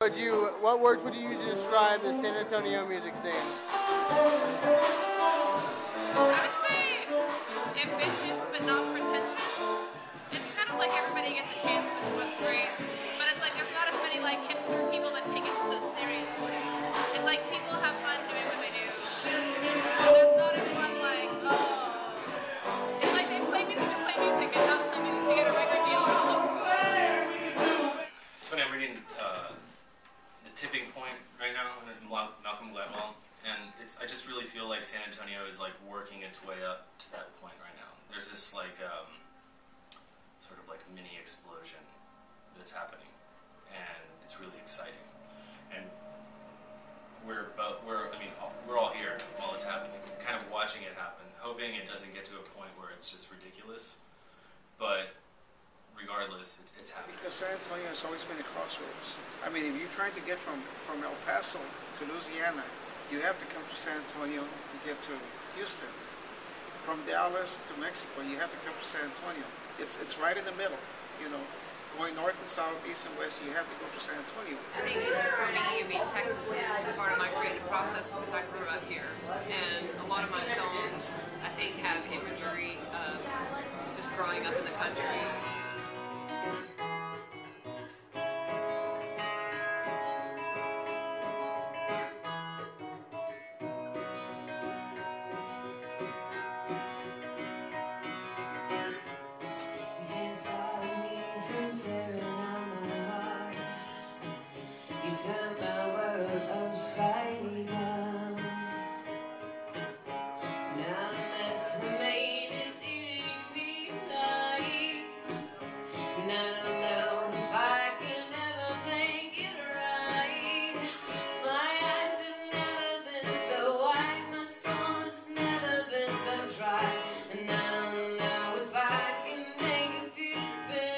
What words would you use to describe the San Antonio music scene? I would say ambitious but not pretentious. It's kind of like everybody gets a chance, which is what's great. But it's like there's not as many like hipster people that take it so seriously. It's like people have fun doing what they do. There's not everyone like, oh. It's like they play music to play music and not play music to get a record deal. It's funny, I'm reading The Tipping Point right now, Malcolm Gladwell, and I just really feel like San Antonio is like working its way up to that point right now. There's this like sort of like mini explosion that's happening, and it's really exciting. And we're all here while it's happening, kind of watching it happen, hoping it doesn't get to a point where it's just ridiculous. But regardless, it's happening. Because San Antonio has always been a crossroads. I mean, if you're trying to get from El Paso to Louisiana, you have to come to San Antonio to get to Houston. From Dallas to Mexico, you have to come to San Antonio. It's right in the middle, you know. Going north and south, east and west, you have to go to San Antonio. I think for me, Texas is part of my creative process because I grew up here. And a lot of my songs, I think, have imagery of just growing up in the country. Turn my world upside down. Now the mess we made is eating me alive, and I don't know if I can ever make it right. My eyes have never been so wide, my soul has never been so dry, and I don't know if I can make it feel pain.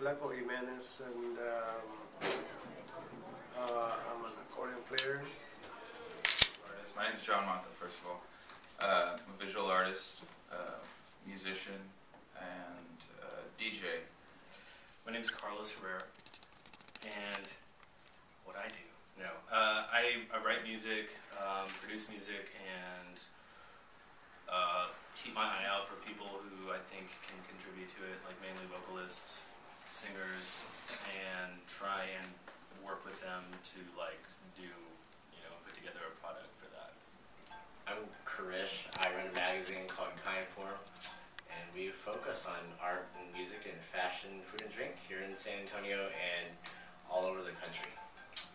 Flaco Jimenez, and I'm an accordion player. My name is John Mata, first of all. I'm a visual artist, musician, and DJ. My name is Carlos Herrera, and what I do? No, I write music, produce music, and keep my eye out for people who I think can contribute to it, like mainly vocalists, singers, and try and work with them to like do, put together a product for that. I'm Karish. I run a magazine called Kind Form, and we focus on art and music and fashion, food and drink here in San Antonio and all over the country.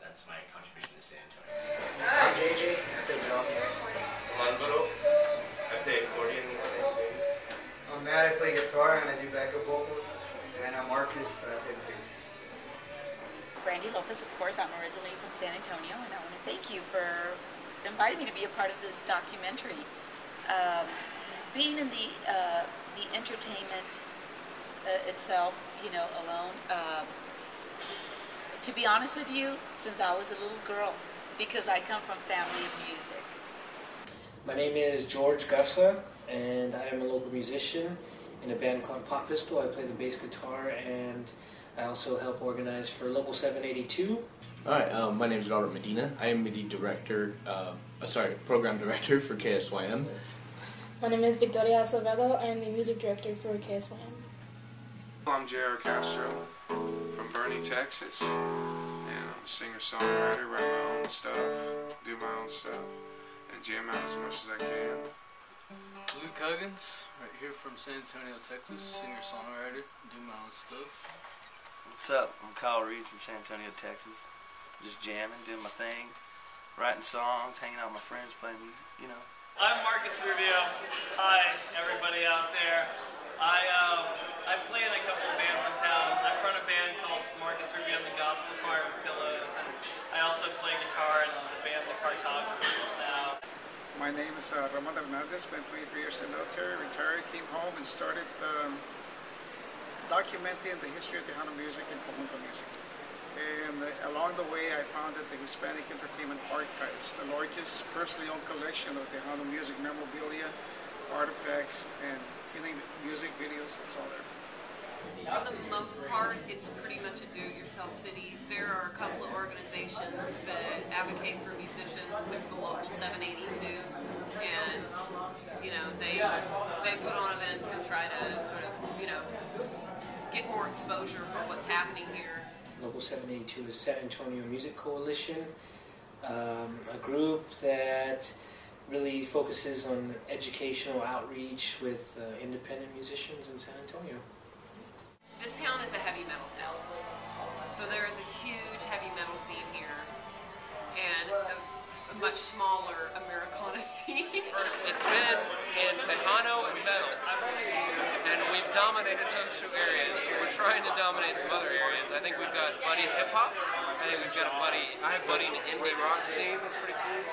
That's my contribution to San Antonio. I'm JJ. I play drums. I'm Alvaro. I play accordion and I sing. I'm Matt. I play guitar and I do backup vocals. And I'm Marcus, I play the bass. Brandy Lopez, of course. I'm originally from San Antonio, and I want to thank you for inviting me to be a part of this documentary. Being in the entertainment itself, alone, to be honest with you, since I was a little girl, because I come from family of music. My name is George Garza, and I am a local musician in a band called Pop Pistol. I play the bass guitar, and I also help organize for Local 782. Alright, my name is Robert Medina. I am the program director for KSYM. My name is Victoria Acevedo. I am the music director for KSYM. I'm J.R. Castro from Bernie, Texas, and I'm a singer-songwriter, write my own stuff, do my own stuff, and jam out as much as I can. Luke Huggins, right here from San Antonio, Texas, singer-songwriter, do my own stuff. What's up? I'm Kyle Reed from San Antonio, Texas. Just jamming, doing my thing, writing songs, hanging out with my friends, playing music, I'm Marcus Rubio. Hi, everybody out there. I My name is Ramon Hernandez, spent 23 years in the military, retired, came home and started documenting the history of Tejano music and conjunto music. And along the way, I founded the Hispanic Entertainment Archives, the largest personally owned collection of Tejano music memorabilia, artifacts, and music videos. It's all there. For the most part, it's pretty much a do-it-yourself city. There are a couple of organizations that advocate for musicians. There's the local 782, and they put on events and try to sort of get more exposure for what's happening here. Local 782 is San Antonio Music Coalition, a group that really focuses on educational outreach with independent musicians in San Antonio. This town is a heavy metal town, so there is a huge heavy metal scene here, and a much smaller Americana scene. First, it's been in Tejano and metal, and we've dominated those two areas. We're trying to dominate some other areas. I think we've got budding hip hop. I think we've got I have budding indie rock scene that's pretty cool,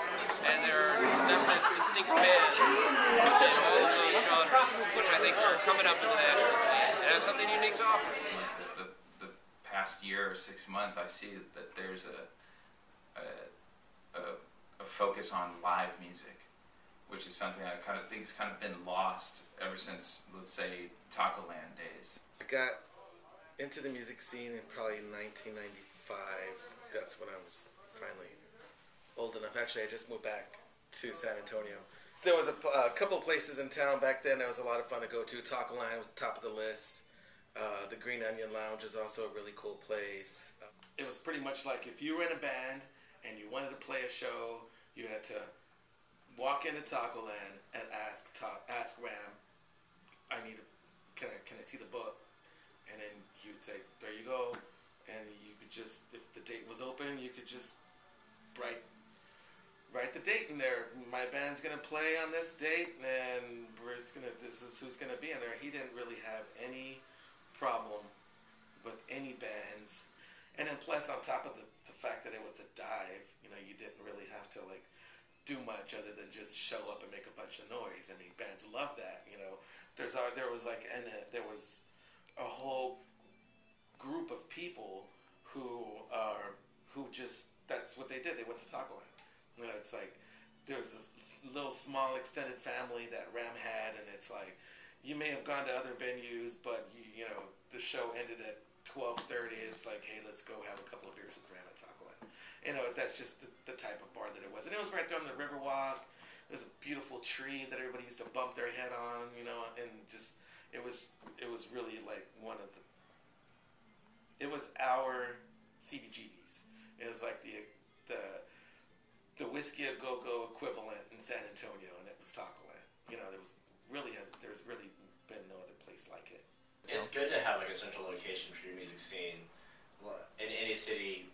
and there are definite distinct bands in all of those genres, which I think are coming up in the national scene and have something unique to offer. The past year or 6 months, I see that there's a focus on live music, which is something I kind of think has kind of been lost ever since, let's say, Taco Land days. I got into the music scene in probably 1995. That's when I was finally old enough. Actually, I just moved back to San Antonio. There was a couple of places in town back then that was a lot of fun to go to. Taco Land was top of the list. The Green Onion Lounge is also a really cool place. It was pretty much like if you were in a band and you wanted to play a show, you had to walk into Taco Land and ask Ram, can I see the book? And then he would say, there you go. And you could just, if the date was open, you could just write the date in there. My band's gonna play on this date, and this is who's gonna be in there. He didn't really have any problem with any bands. And then plus, on top of the fact that it was a dive, you didn't really have to do much other than just show up and make a bunch of noise. I mean, bands love that. There was a whole group of people who just, that's what they did. They went to Taco Land. It's like there's this little small extended family that Ram had, and it's like you may have gone to other venues, but the show ended at 12:30. It's like, hey, let's go have a couple of beers with Ram at Taco Land. That's just the type of bar that it was. And it was right there on the Riverwalk. There's a beautiful tree that everybody used to bump their head on, and just it was really like it was our CBGBs. It was like the Whiskey a Go-Go equivalent in San Antonio, and it was Taco Land. There's really been no other place like it. It's good to have a central location for your music scene. In any city,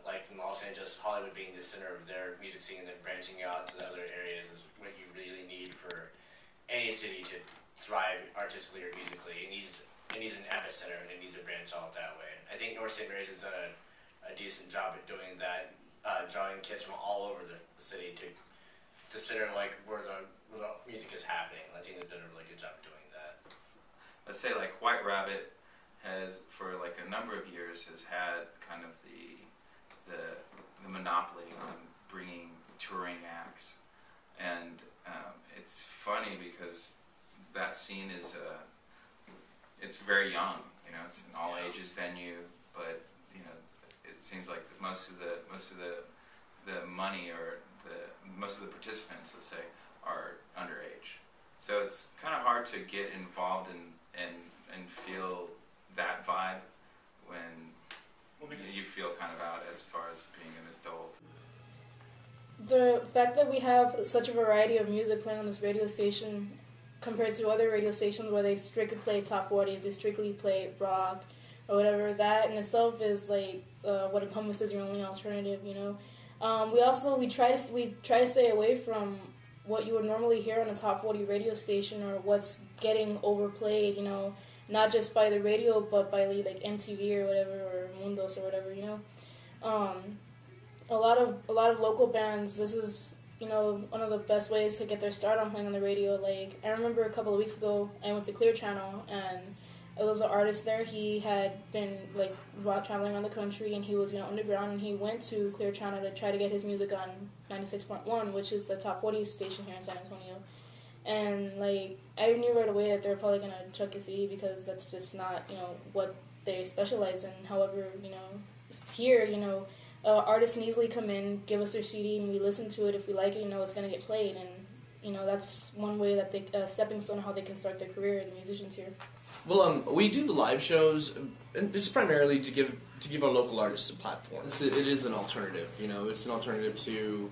like in Los Angeles, Hollywood being the center of their music scene and then branching out to the other areas is what you really need for any city to thrive artistically or musically. It needs an epicenter, and it needs to branch out that way. I think North St. Mary's has done a decent job at doing that, drawing kids from all over the city to center where the music is happening. I think they've done a really good job of doing that. Let's say White Rabbit has, for a number of years, has had kind of the monopoly on bringing touring acts, and it's funny because that scene is it's very young. It's an all ages venue, but it seems like most of the money or most of the participants, let's say, are underage. So it's kind of hard to get involved and feel that vibe when you feel kind of out as far as being an adult. The fact that we have such a variety of music playing on this radio station compared to other radio stations where they strictly play top 40s, they strictly play rock or whatever, that in itself is what encompasses your only alternative, We try to stay away from what you would normally hear on a top 40 radio station or what's getting overplayed, not just by the radio but by MTV or whatever, or Mundos or whatever, A lot of local bands, this is you know, one of the best ways to get their start on playing on the radio. Like, I remember a couple of weeks ago, I went to Clear Channel, and there was an artist there. He had been, like, traveling around the country, and he was, you know, underground, and he went to Clear Channel to try to get his music on 96.1, which is the top 40 station here in San Antonio. And, like, I knew right away that they were probably going to chuck his CD because that's just not, you know, what they specialize in. However, you know, here, you know, artists can easily come in, give us their CD, and we listen to it. If we like it, you know, it's going to get played. And, you know, that's one way that they, stepping stone how they can start their career, the musicians here. Well, we do the live shows, and it's primarily to give our local artists a platform. It is an alternative, you know. It's an alternative to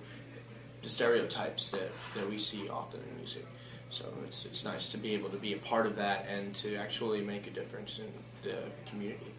the stereotypes that we see often in music. So it's nice to be able to be a part of that and to actually make a difference in the community.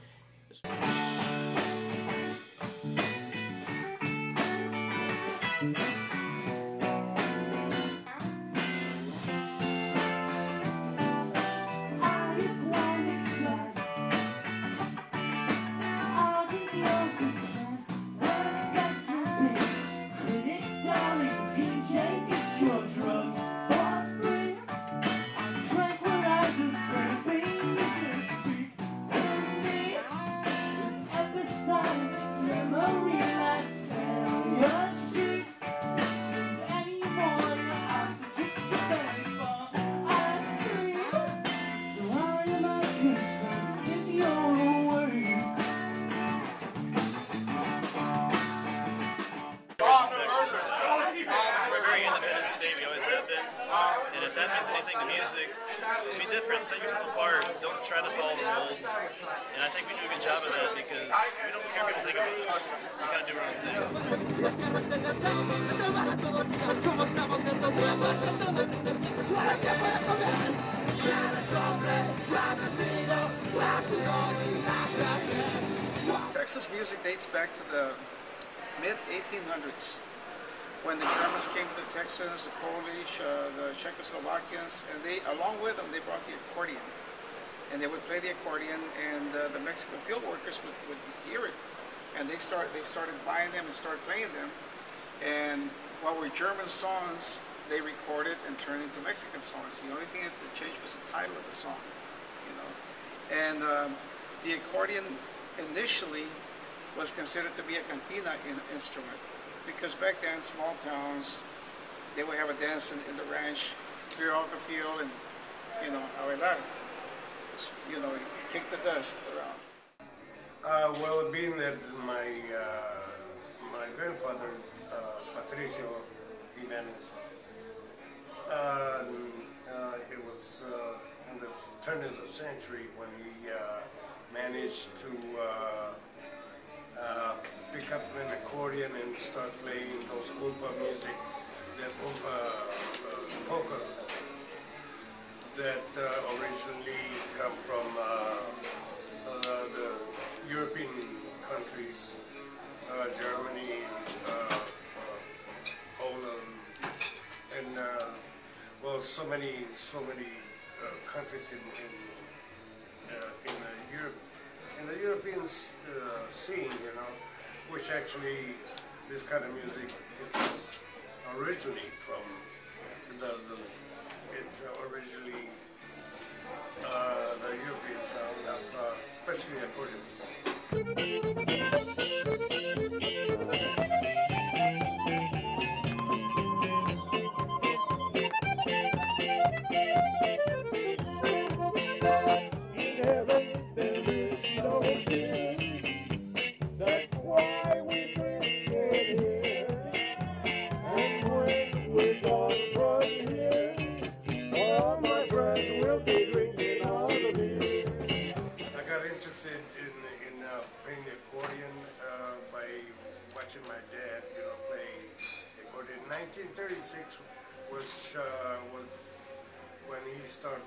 We're a very independent state, we always have been, and if that means anything to music, be different, set yourself apart, don't try to follow the mold, and I think we do a good job of that because we don't care what people think about us, we gotta do our own thing. Texas music dates back to the mid-1800s when the Germans came to Texas, the Polish, the Czechoslovakians, and they, along with them, they brought the accordion. And they would play the accordion, and the Mexican field workers would hear it. And they started buying them and started playing them. And what were German songs, they recorded and turned into Mexican songs. The only thing that changed was the title of the song, you know. And the accordion initially was considered to be a cantina instrument, because back then, small towns, they would have a dance in the ranch, clear off the field, and, you know, a bailar. You know, kick the dust around. Well, being that my grandfather, Patricio Jimenez, it was in the turn of the century when he managed to pick up an accordion and start playing those oompa music, that oompa polka that originally come from the European countries, Germany, Poland, and well, so many countries in the European scene, you know, which actually this kind of music, it's originally from it's originally the European sound of especially accordion. My dad, you know, play accordion. 1936 was when he started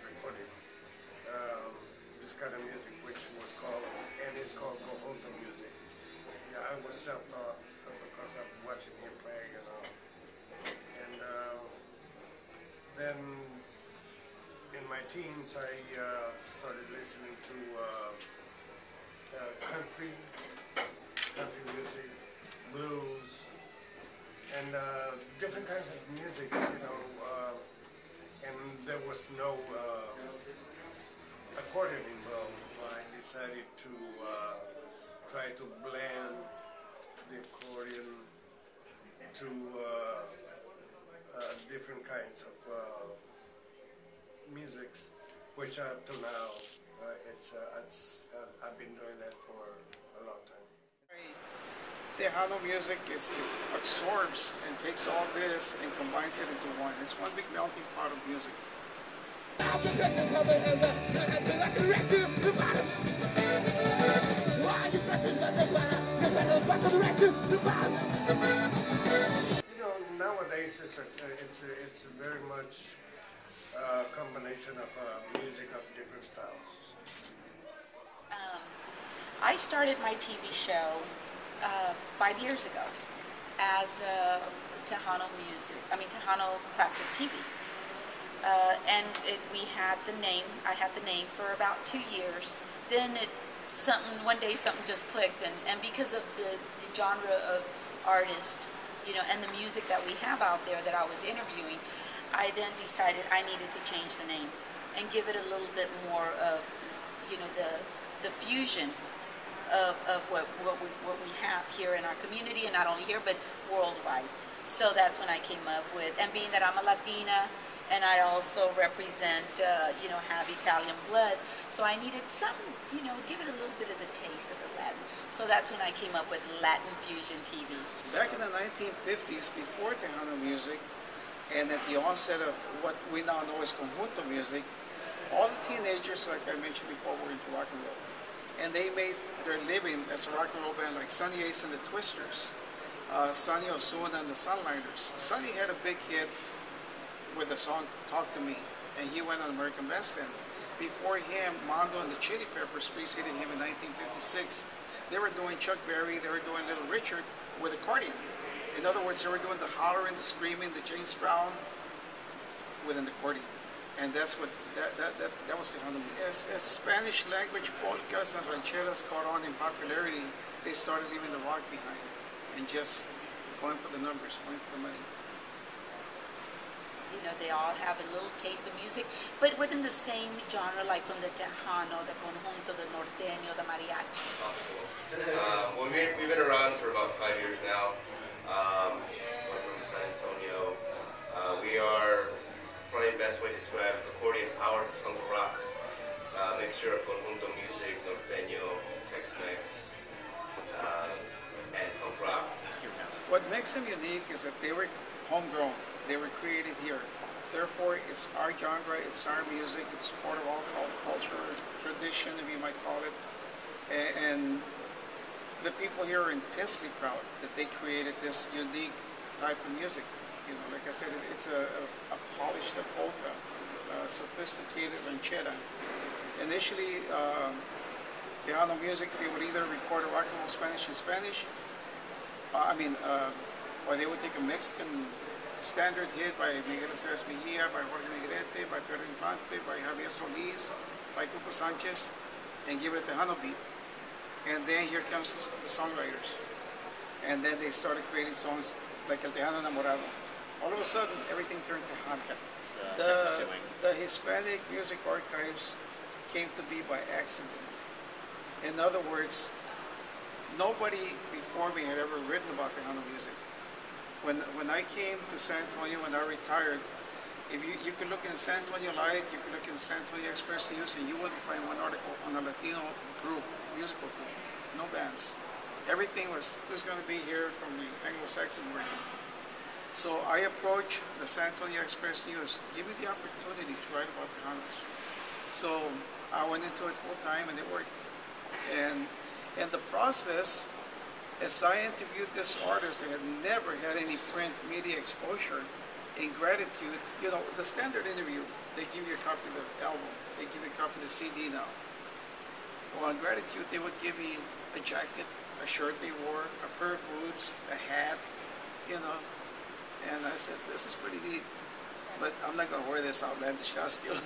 recording this kind of music, which was called conjunto music. Yeah, I was self-taught because of watching him play, you know. And then in my teens, I started listening to country music, blues, and different kinds of music, you know, and there was no accordion involved. I decided to try to blend the accordion to different kinds of musics, which up to now, I've been doing that for a long time. Tejano music absorbs and takes all this and combines it into one. It's one big melting pot of music. You know, nowadays it's very much a combination of music of different styles. I started my TV show 5 years ago as Tejano classic TV. And we had the name, I had the name for about 2 years. Then one day something just clicked, and because of the genre of artist, you know, and the music that we have out there that I was interviewing, I then decided I needed to change the name and give it a little bit more of, you know, the fusion of what we have here in our community, and not only here but worldwide. So that's when I came up with, and being that I'm a Latina and I also represent you know, have Italian blood, so I needed something, you know, give it a little bit of the taste of the Latin. So that's when I came up with Latin Fusion TV. Back in the 1950s, before Tejano music, and at the onset of what we now know as conjunto music, all the teenagers, like I mentioned before, were into rock and roll. And they made their living as a rock and roll band, like Sonny Ace and the Twisters, Sonny Osuna and the Sunlighters. Sonny had a big hit with the song Talk to Me, and he went on American Bandstand. Before him, Mondo and the Chili Peppers preceded him in 1956. They were doing Chuck Berry, they were doing Little Richard with accordion. In other words, they were doing the hollering, the screaming, the James Brown with an accordion. And that's what, that was Tejano music. As Spanish language polkas and rancheras caught on in popularity, they started leaving the rock behind and just going for the numbers, going for the money. You know, they all have a little taste of music, but within the same genre, like from the Tejano, the conjunto, the norteño, the mariachi. Well, we've been around for about 5 years now. We're from San Antonio. We are, probably the best way to describe, accordion-powered punk rock, mixture of conjunto music, norteño, Tex-Mex, and punk rock. What makes them unique is that they were homegrown. They were created here. Therefore, it's our genre, it's our music, it's part of all culture, tradition, if you might call it. And the people here are intensely proud that they created this unique type of music. You know, like I said, it's a polished polka, sophisticated ranchera. Initially, Tejano music, they would either record a rock and roll Spanish in Spanish, or they would take a Mexican standard hit by Miguel Aceves Mejia, by Jorge Negrete, by Pedro Infante, by Javier Solís, by Cuco Sanchez, and give it a Tejano beat. And then here comes the songwriters. And then they started creating songs like El Tejano Enamorado. All of a sudden, everything turned Tejano. The Hispanic music archives came to be by accident. In other words, nobody before me had ever written about Tejano music. When I came to San Antonio, when I retired, if you could look in San Antonio Live, you could look in San Antonio Express News, and you wouldn't find one article on a Latino group, musical group, no bands. Everything was who's going to be here from the Anglo-Saxon region. So I approached the San Antonio Express News, give me the opportunity to write about the Tejanos. So I went into it full time, and it worked. And in the process, as I interviewed this artist that had never had any print media exposure, in gratitude, you know, the standard interview, they give you a copy of the album, they give you a copy of the CD now. Well, in gratitude, they would give me a jacket, a shirt they wore, a pair of boots, a hat, you know. And I said, this is pretty neat, but I'm not going to wear this outlandish costume.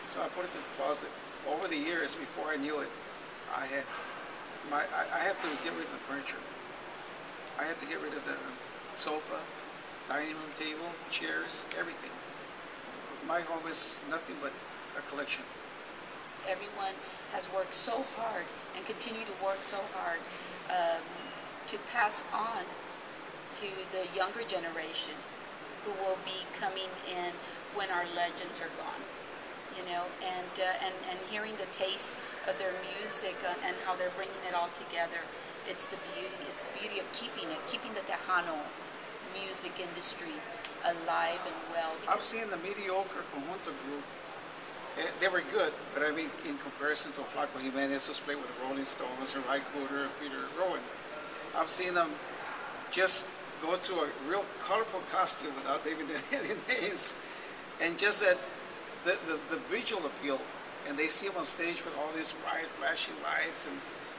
So I put it in the closet. Over the years, before I knew it, I had to get rid of the furniture. I had to get rid of the sofa, dining room table, chairs, everything. My home is nothing but a collection. Everyone has worked so hard and continue to work so hard to pass on to the younger generation who will be coming in when our legends are gone. You know, and hearing the taste of their music and how they're bringing it all together. It's the beauty of keeping the Tejano music industry alive and well. I've seen the mediocre conjunto group. They were good, but I mean, in comparison to Flaco Jimenez, who's played with the Rolling Stones, or Ry Cooder, or Peter Rowan, I've seen them just go to a real colorful costume without even any names, and just that the visual appeal, and they see them on stage with all these bright flashing lights, and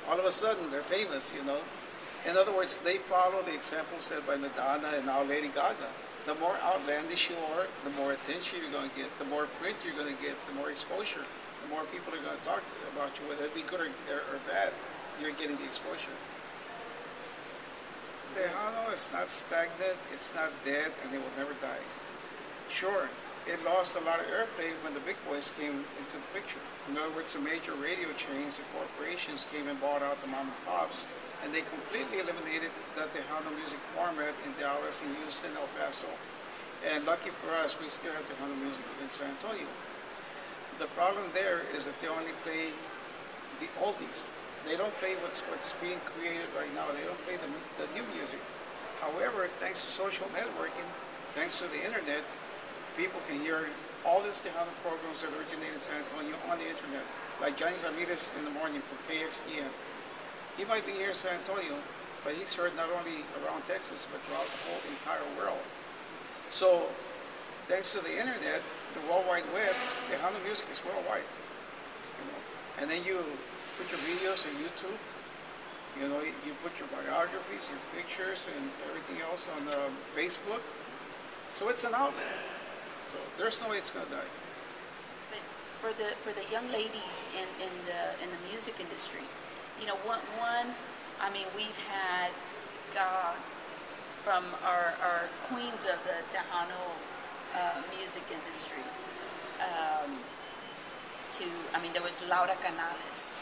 all of a sudden they're famous, you know. In other words, they follow the example set by Madonna and now Lady Gaga. The more outlandish you are, the more attention you're going to get, the more print you're going to get, the more exposure, the more people are going to talk about you, whether it be good or bad, you're getting the exposure. Tejano is not stagnant, it's not dead, and it will never die. Sure, it lost a lot of airplay when the big boys came into the picture. In other words, the major radio chains and corporations came and bought out the mom and pops, and they completely eliminated that Tejano music format in Dallas and Houston, El Paso. And lucky for us, we still have Tejano music in San Antonio. The problem there is that they only play the oldies. They don't play what's being created right now. They don't play the new music. However, thanks to social networking, thanks to the internet, people can hear all these Tejano programs that originated in San Antonio on the internet, like Johnny Ramirez in the morning from KXTN. He might be here in San Antonio, but he's heard not only around Texas, but throughout the whole entire world. So, thanks to the internet, the World Wide Web, Tejano music is worldwide. You know? And then you put your videos on YouTube, you know, you put your biographies, your pictures, and everything else on Facebook. So it's an outlet. So there's no way it's going to die. But for the young ladies in the music industry, you know, I mean, we've had from our queens of the Tejano music industry I mean, there was Laura Canales,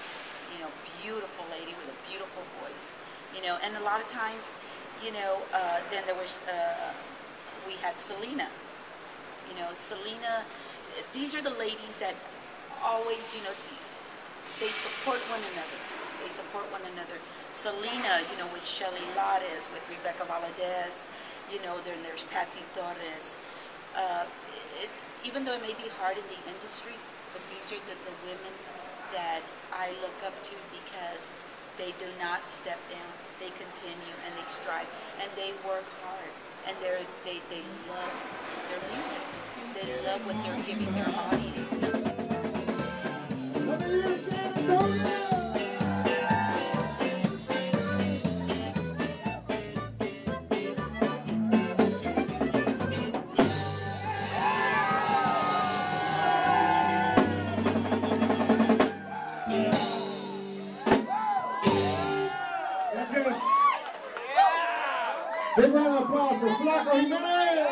you know, beautiful lady with a beautiful voice, you know, and a lot of times, you know, then there was, we had Selena, you know, Selena, these are the ladies that always, you know, they support one another. They support one another. Selena, you know, with Shelly Lares, with Rebecca Valadez, you know, then there's Patsy Torres. Even though it may be hard in the industry, but these are the women that I look up to because they do not step down. They continue and they strive and they work hard and they love their music. They love what they're giving their audience. Big round of applause for Flaco Jimenez!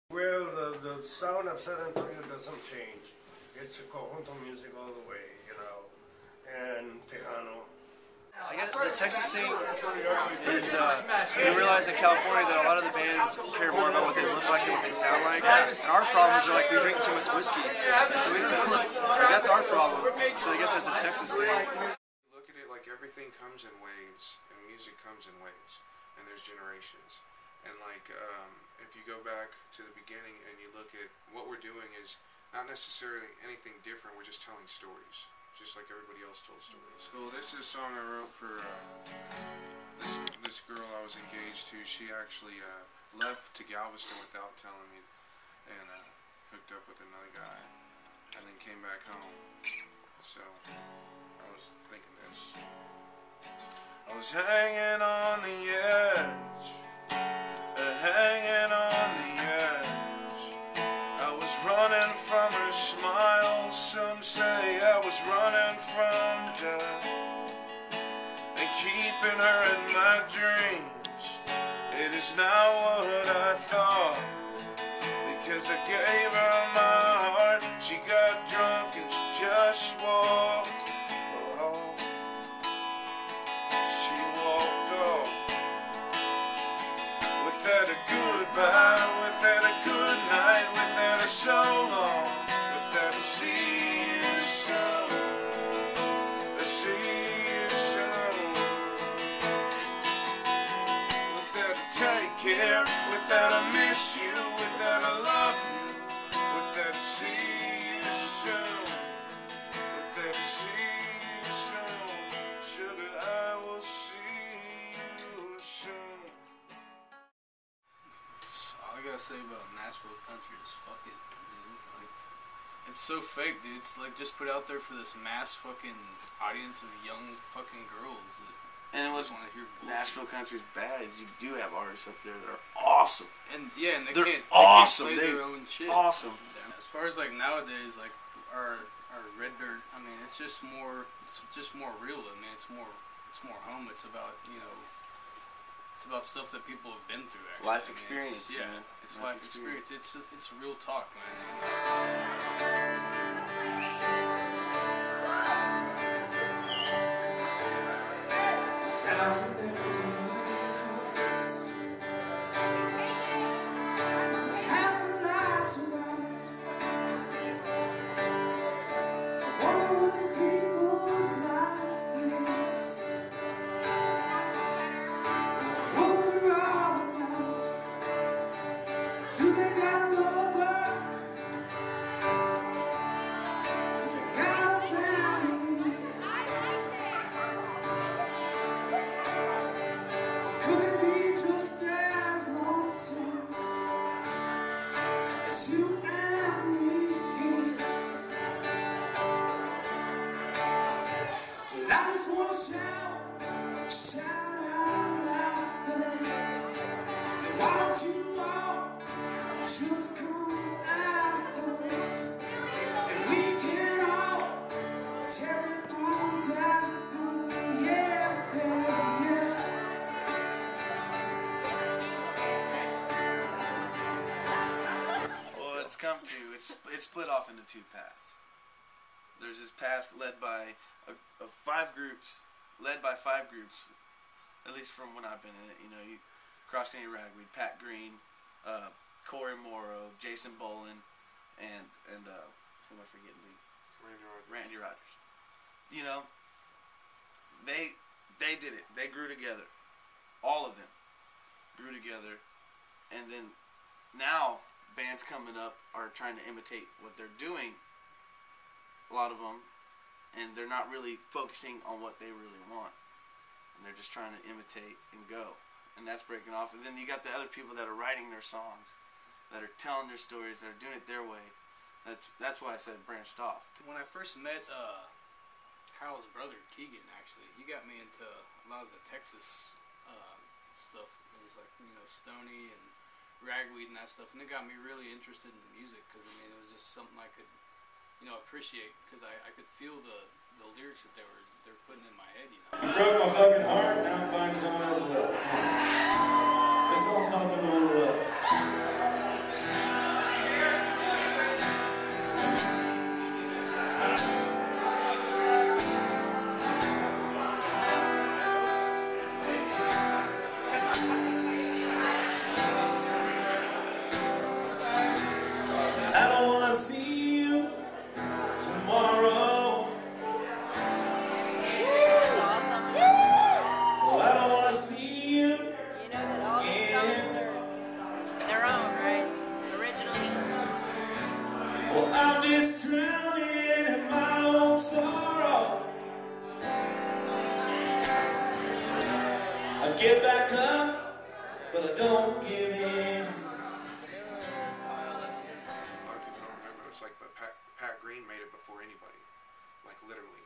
Well, the sound of San Antonio doesn't change. It's a conjunto music all the way, you know, and Tejano. I guess the Texas thing is, we realize in California that a lot of the bands care more about what they look like and what they sound like. And our problems are like we drink too much whiskey, so we don't know, like, that's our problem. So I guess that's a Texas thing. Look at it like everything comes in waves, and music comes in waves, and there's generations. And like, if you go back to the beginning and you look at what we're doing is not necessarily anything different, we're just telling stories. Just like everybody else told stories. So this is a song I wrote for this girl I was engaged to. She actually left to Galveston without telling me and hooked up with another guy and then came back home. So I was thinking this. I was hanging on the edge, hanging on the edge. I was running from her smile. Some say I was running from death. not what I thought. Because I gave her my heart, she got drunk and she just walked off. She walked off without a goodbye, without a good night, without a so long, without a see you soon, a see you soon, without a take care, without a miss you, without a love you, without a see you soon, without a see you soon, sugar I will see you soon. All I gotta say about Nashville country is fuck it, dude. Like, it's so fake, dude. It's like just put out there for this mass fucking audience of young fucking girls that And just want to hear bullshit. Nashville country's bad is you do have artists up there that are awesome. And yeah, and they're they awesome. can't play their own shit. Awesome. As far as like nowadays, like our Red Dirt, I mean, it's just more real. I mean, it's more home. It's about, you know, it's about stuff that people have been through. Actually, Life I mean, experience, yeah, man. it's Life life experience. It's real talk, man. It's split off into two paths. There's this path led by five groups, at least from when I've been in it. You know, Cross Country Ragweed, Pat Green, Corey Morrow, Jason Bolin, and who am I forgetting? Randy Rogers. You know, they did it. They grew together. All of them grew together, and then now bands coming up are trying to imitate what they're doing, a lot of them, and they're not really focusing on what they really want, and they're just trying to imitate and go, and that's breaking off. And then you got the other people that are writing their songs, that are telling their stories, that are doing it their way. That's why I said branched off. When I first met Kyle's brother, Keegan, actually, he got me into a lot of the Texas stuff. It was like, you know, Stoney and Ragweed and that stuff, and it got me really interested in the music, because I mean, it was just something I could, you know, appreciate, because I could feel the lyrics that they're putting in my head, you know. You broke my fucking heart, now I'm finding someone else to love. This song's called Another One to Love. I don't wanna see you tomorrow. Well, I don't wanna see you. You know that all these songs are their own, right? Originally. Well, I'm just drowning in my own sorrow. I get back up, but I don't give in. Pat Green made it before anybody, like literally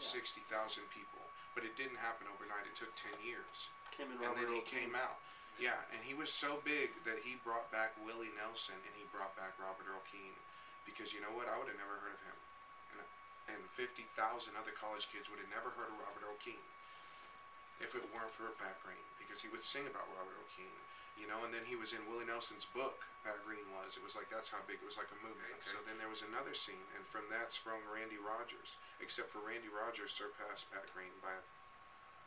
60,000 people. But it didn't happen overnight. It took 10 years. And then he came out. Yeah, and he was so big that he brought back Willie Nelson and he brought back Robert Earl Keen. Because you know what? I would have never heard of him. And 50,000 other college kids would have never heard of Robert Earl Keen if it weren't for Pat Green. Because he would sing about Robert Earl Keen. you know. And then he was in Willie Nelson's book. Pat Green was. It was like, that's how big. It was like a movement. Okay. So then there was another scene, and from that sprung Randy Rogers. Except for Randy Rogers surpassed Pat Green by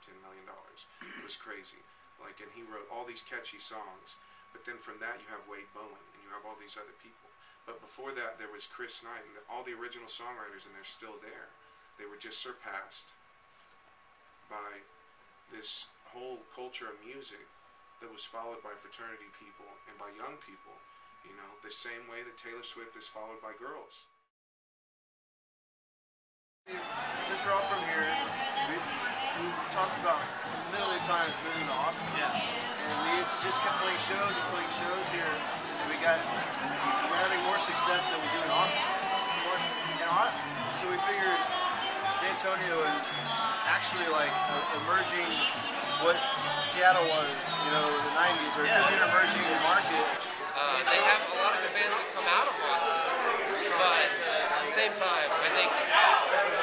$10 million. It was crazy. Like, and he wrote all these catchy songs. But then from that you have Wade Bowen, and you have all these other people. But before that there was Chris Knight, and all the original songwriters, and they're still there. They were just surpassed by this whole culture of music that was followed by fraternity people and by young people, you know, the same way that Taylor Swift is followed by girls. Since we're all from here, we talked about a million times moving to Austin. Yeah. And we just kept playing shows here, and we're having more success than we do in Austin. And so we figured San Antonio is actually like emerging what Seattle was, you know, the 90s, or an emerging market. They have a lot of good bands that come out of Austin, but at the same time, I think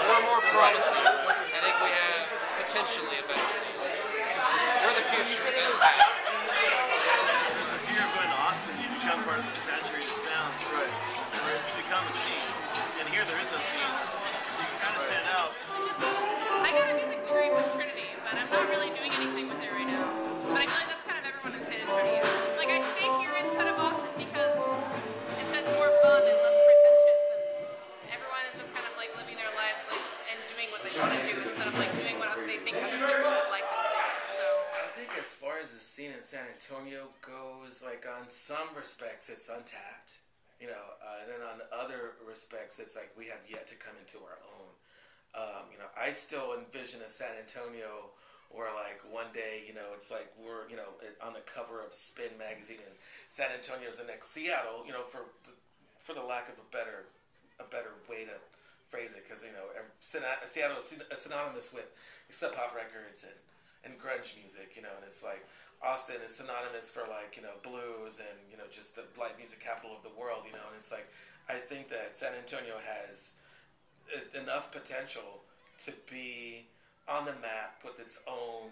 we're more promising. I think we have potentially a better scene. We're the future, they're the past. There's a fear of going to Austin, you become part of the saturated sound. Right. Where it's become a scene. And here there is no scene. So you can kind of stand out. I got a music degree from Trinity, but I'm not really doing anything with it right now. But I feel like that's kind of everyone in San Antonio. Like, I stay here instead of Austin because it's just more fun and less pretentious, and everyone is just kind of like living their lives like and doing what they want to do instead of like doing what they think other people would like them to do. So I think as far as the scene in San Antonio goes, like on some respects it's untapped, you know, and then on other respects it's like we have yet to come into our own. You know, I still envision a San Antonio where like one day, you know, it's like we're, you know, on the cover of Spin magazine, and San Antonio is the next Seattle, you know, for the lack of a better way to phrase it, because, you know, Seattle is synonymous with sub pop records and grunge music, you know, and it's like Austin is synonymous for like, you know, blues and, you know, just the light music capital of the world, you know, and it's like I think that San Antonio has enough potential to be on the map with its own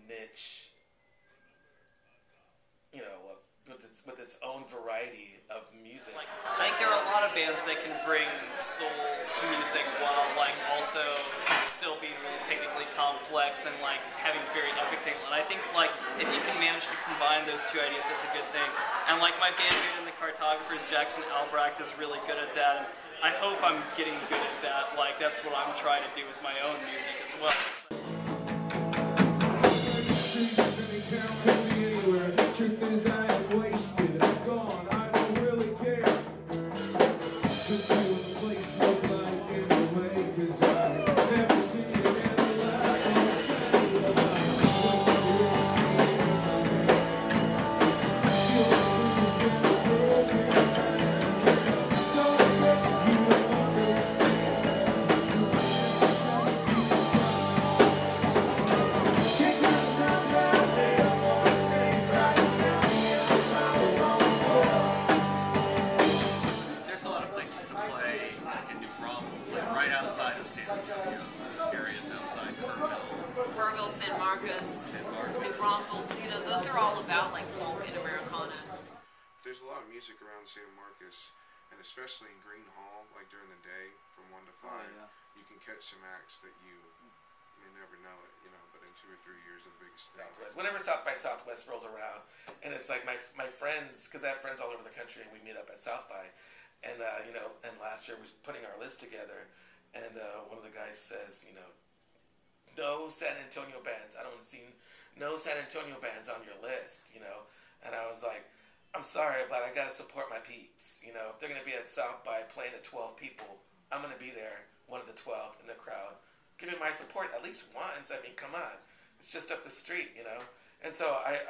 niche, you know, with its own variety of music. Like, I think there are a lot of bands that can bring soul to music while like also still being really technically complex and like having very epic things. And I think like if you can manage to combine those two ideas, that's a good thing. And like my bandmate in the Cartographers, Jackson Albrecht, is really good at that. And I hope I'm getting good at that. Like, that's what I'm trying to do with my own music as well. Truth is I am wasted, I'm gone, I don't really care. Just do what the place look like anyway, 'cause I've never seen it in a life. There's a lot of music around San Marcos, and especially in Green Hall, like during the day from 1 to 5, you can catch some acts that you may never know it, you know, but in 2 or 3 years of the biggest thing. Whenever South by Southwest rolls around, and it's like my friends, because I have friends all over the country, and we meet up at South by, and you know, and last year we were putting our list together, and one of the guys says, you know, no San Antonio bands. I don't see no San Antonio bands on your list, you know, and I was like, I'm sorry, but I gotta support my peeps. You know, if they're gonna be at South by playing to 12 people, I'm gonna be there, one of the 12 in the crowd, giving my support at least once. I mean, come on, it's just up the street, you know. And so I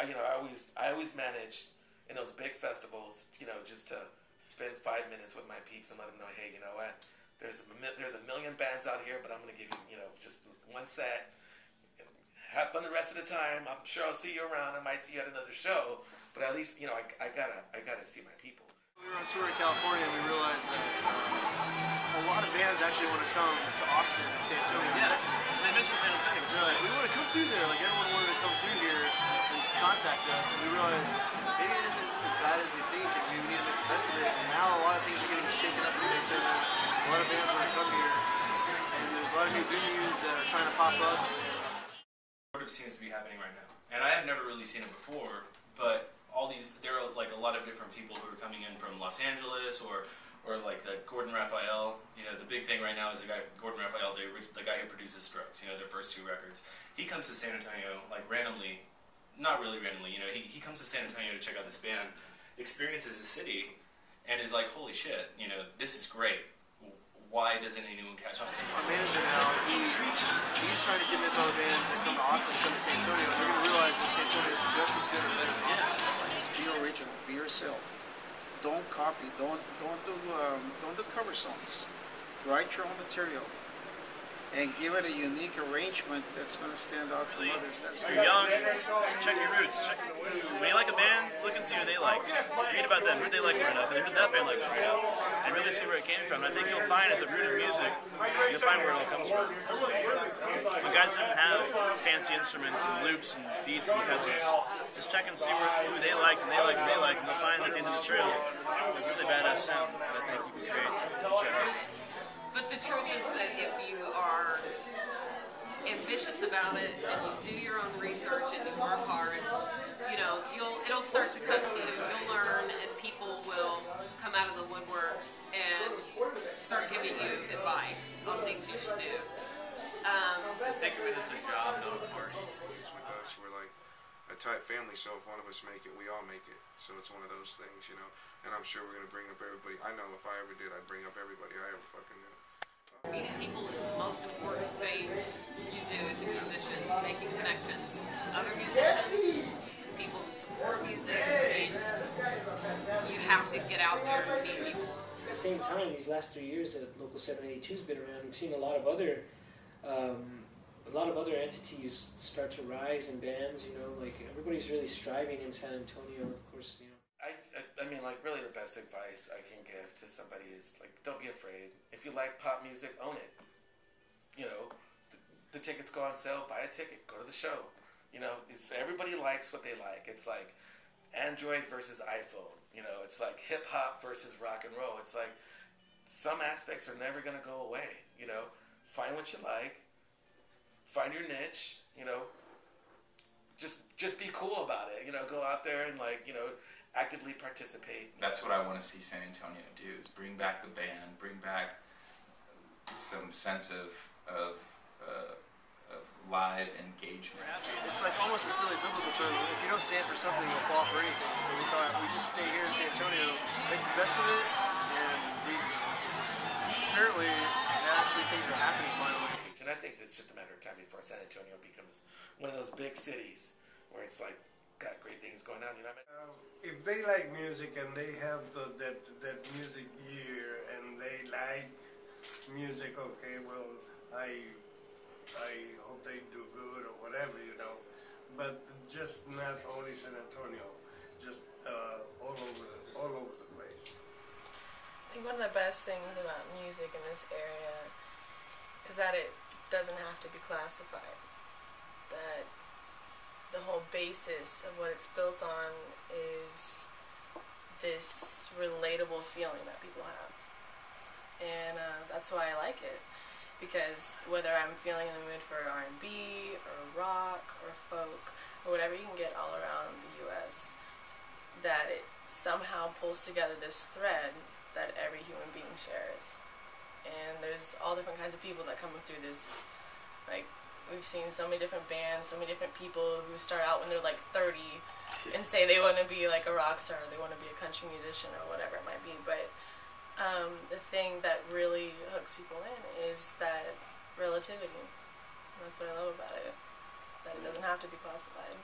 always manage in those big festivals, you know, just to spend 5 minutes with my peeps and let them know, hey, you know what, there's a million bands out here, but I'm gonna give you, you know, just one set. Have fun the rest of the time. I'm sure I'll see you around. I might see you at another show. But at least, you know, I gotta see my people. We were on tour in California and we realized that a lot of bands actually want to come to Austin and San Antonio, Texas. They mentioned San Antonio. They're like, we want to come through there. Like everyone wanted to come through here and contact us, and we realized maybe it isn't as bad as we think, and maybe we need to make the best of it. And now a lot of things are getting shaken up in San Antonio. A lot of bands want to come here, and there's a lot of new venues that are trying to pop up. Sort of seems to be happening right now, and I have never really seen it before. But there are like a lot of different people who are coming in from Los Angeles or like the Gordon Raphael. You know, the big thing right now is the guy Gordon Raphael, the guy who produces Strokes. You know, their first 2 records. He comes to San Antonio like randomly, not really randomly. You know, he comes to San Antonio to check out this band, experiences the city, and is like, holy shit, you know, this is great. Why doesn't anyone catch on to me? Our manager now, he's trying to convince all the bands that come to Austin to come to San Antonio. They're going to realize that San Antonio is just as good or better than Austin. Just be original. Be yourself. Don't copy. Don't do cover songs. Write your own material and give it a unique arrangement that's going to stand out from others. If you're young, check your roots. When you like a band, look and see who they liked. Read about them, who they like growing up, and who did that band like growing up, and really see where it came from. And I think you'll find at the root of music, you'll find where it all comes from. When guys didn't have fancy instruments and loops and beats and pedals, just check and see who they liked and they liked and they liked, and you'll find at the end of the trail a really badass sound that I think you can create. But the truth is that if you are ambitious about it and you do your own research and you work hard, you know, it'll start to come to you. You'll learn, and people will come out of the woodwork and start giving you advice on things you should do. Think of it as a job, not a party. With us, we're like a tight family, so if one of us make it, we all make it. So it's one of those things, you know. And I'm sure we're gonna bring up everybody. I know if I ever did, I'd bring up everybody I ever fucking knew. Meeting people is the most important thing you do as a musician. Making connections, other musicians, people who support music. You have to get out there and meet people. At the same time, these last 3 years that Local 782's been around, we've seen a lot of other entities start to rise in bands. You know, like everybody's really striving in San Antonio. Of course, you know. I mean, like, really the best advice I can give to somebody is, like, don't be afraid. If you like pop music, own it. You know, the tickets go on sale, buy a ticket, go to the show. You know, everybody likes what they like. It's like Android versus iPhone. You know, it's like hip-hop versus rock and roll. It's like some aspects are never going to go away. You know, find what you like. Find your niche, you know. Just be cool about it. You know, go out there and, like, you know, actively participate. That's what I want to see San Antonio do, is bring back the band, bring back some sense of live engagement. It's like almost a silly biblical term. If you don't stand for something, you'll fall for anything. So we thought we'd just stay here in San Antonio, make the best of it, and apparently actually things are happening finally. And I think it's just a matter of time before San Antonio becomes one of those big cities where it's like got great things going on. You know what I mean? If they like music and they have that music ear and they like music, okay, well, I hope they do good or whatever, you know. But just not only San Antonio, just all over the place. I think one of the best things about music in this area is that it doesn't have to be classified. That the whole basis of what it's built on is this relatable feeling that people have. And that's why I like it. Because whether I'm feeling in the mood for R&B or rock or folk or whatever you can get all around the U.S., that it somehow pulls together this thread that every human being shares. And there's all different kinds of people that come through this. Like, we've seen so many different bands, so many different people who start out when they're like 30 and say they want to be like a rock star, or they want to be a country musician or whatever it might be. But the thing that really hooks people in is that relativity. And that's what I love about it, is that it doesn't have to be classified.